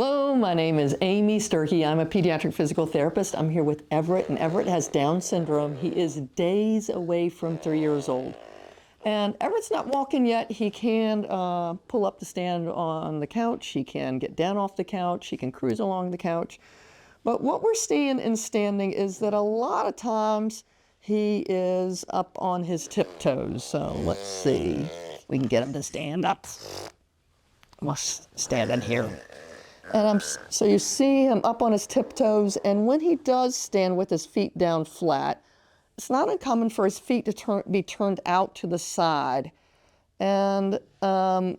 Hello, my name is Amy Sturkey. I'm a pediatric physical therapist. I'm here with Everett, and Everett has Down syndrome. He is days away from 3 years old. And Everett's not walking yet. He can pull up to stand on the couch. He can get down off the couch. He can cruise along the couch. But what we're seeing in standing is that a lot of times he is up on his tiptoes. So let's see. We can get him to stand up. We'll stand in here. And so you see him up on his tiptoes, and when he does stand with his feet down flat, it's not uncommon for his feet to be turned out to the side. And I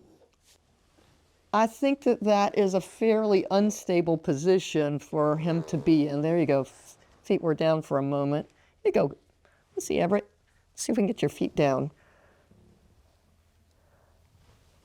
think that is a fairly unstable position for him to be in. There you go. Feet were down for a moment. Here you go. Let's see, Everett. Let's see if we can get your feet down.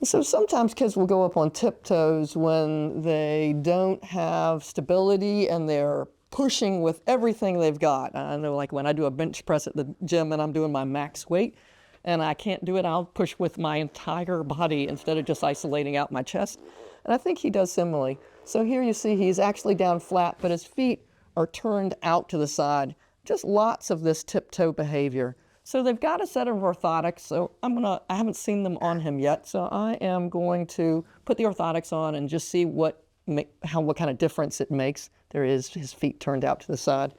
So sometimes kids will go up on tiptoes when they don't have stability and they're pushing with everything they've got. I know, like when I do a bench press at the gym and I'm doing my max weight and I can't do it, I'll push with my entire body instead of just isolating out my chest. And I think he does similarly. So here you see he's actually down flat, but his feet are turned out to the side. Just lots of this tiptoe behavior. So they've got a set of orthotics, so I haven't seen them on him yet, so I am going to put the orthotics on and just see what kind of difference it makes. There is his feet turned out to the side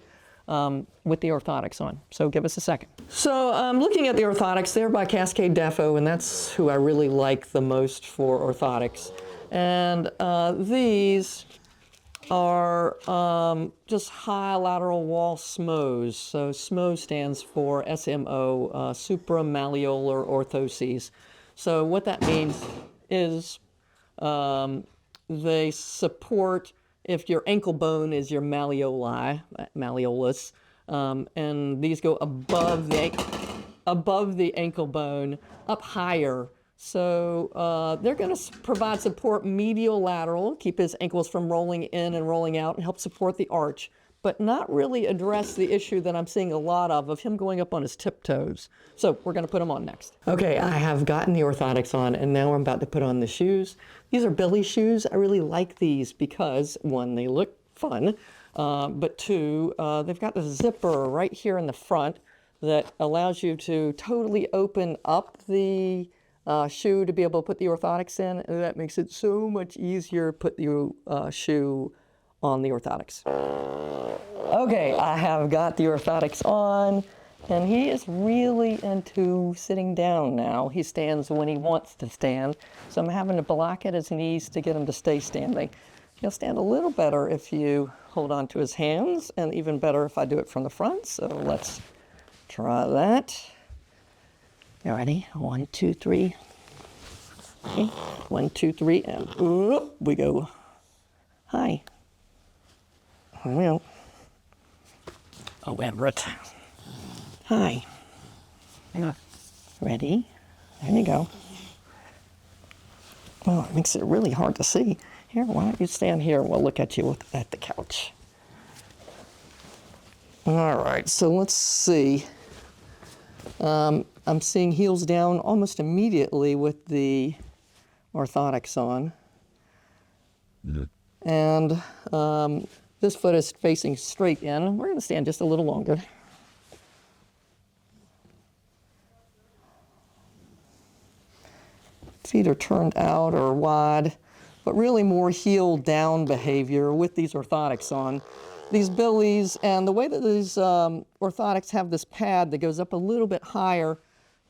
with the orthotics on. So give us a second. So I'm looking at the orthotics. They're by Cascade Defo, and that's who I really like the most for orthotics. And these are just high lateral wall SMOs. So SMO stands for SMO, supramalleolar orthoses. So what that means is they support, if your ankle bone is your malleolus, and these go above the ankle bone, up higher. So they're going to provide support medial lateral, keep his ankles from rolling in and rolling out, and help support the arch, but not really address the issue that I'm seeing a lot of him going up on his tiptoes. So we're going to put him on next. Okay, I have gotten the orthotics on, and now I'm about to put on the shoes. These are Billy shoes. I really like these because, one, they look fun, but two, they've got the zipper right here in the front that allows you to totally open up the shoe to be able to put the orthotics in, and that makes it so much easier to put the shoe on the orthotics. Okay, I have got the orthotics on, and he is really into sitting down now. He stands when he wants to stand, so I'm having to block at his knees to get him to stay standing. He'll stand a little better if you hold on to his hands, and even better if I do it from the front, so let's try that. You ready? 1, 2, 3. Okay. 1, 2, 3, and up we go. Hi. Well. Oh, Everett. Hi. Ready? There you go. Well, it makes it really hard to see. Here, why don't you stand here and we'll look at you at the couch. All right, so let's see. I'm seeing heels down almost immediately with the orthotics on. And this foot is facing straight in. We're going to stand just a little longer. Feet are turned out or wide, but really more heel down behavior with these orthotics on. These Billies, and the way that these orthotics have this pad that goes up a little bit higher,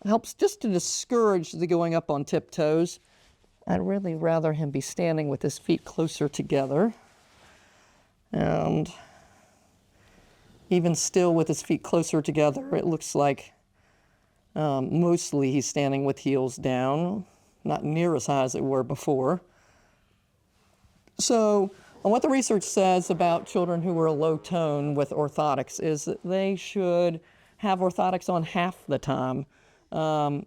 helps just to discourage the going up on tiptoes. I'd really rather him be standing with his feet closer together. And even still with his feet closer together, it looks like mostly he's standing with heels down, not near as high as they were before. So what the research says about children who are low tone with orthotics is that they should have orthotics on half the time. When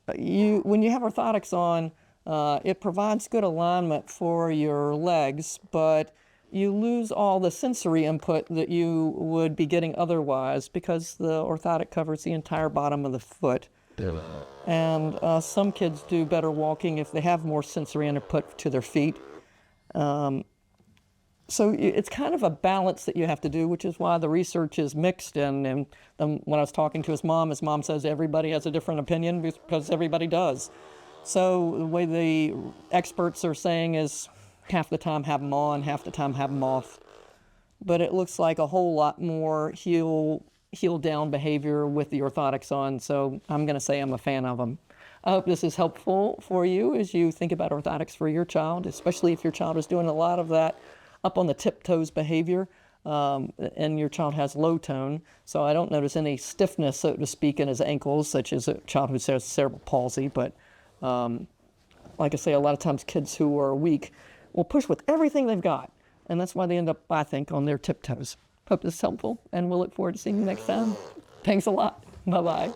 you have orthotics on, it provides good alignment for your legs, but you lose all the sensory input that you would be getting otherwise because the orthotic covers the entire bottom of the foot. And some kids do better walking if they have more sensory input to their feet. So it's kind of a balance that you have to do, which is why the research is mixed. And when I was talking to his mom says everybody has a different opinion because everybody does. So the way the experts are saying is half the time have them on, half the time have them off. But it looks like a whole lot more heel down behavior with the orthotics on. So I'm going to say I'm a fan of them. I hope this is helpful for you as you think about orthotics for your child, especially if your child is doing a lot of that up on the tiptoes behavior, and your child has low tone. So I don't notice any stiffness, so to speak, in his ankles, such as a child who has cerebral palsy. But like I say, a lot of times kids who are weak will push with everything they've got. And that's why they end up, I think, on their tiptoes. Hope this is helpful, and we'll look forward to seeing you next time. Thanks a lot. Bye-bye.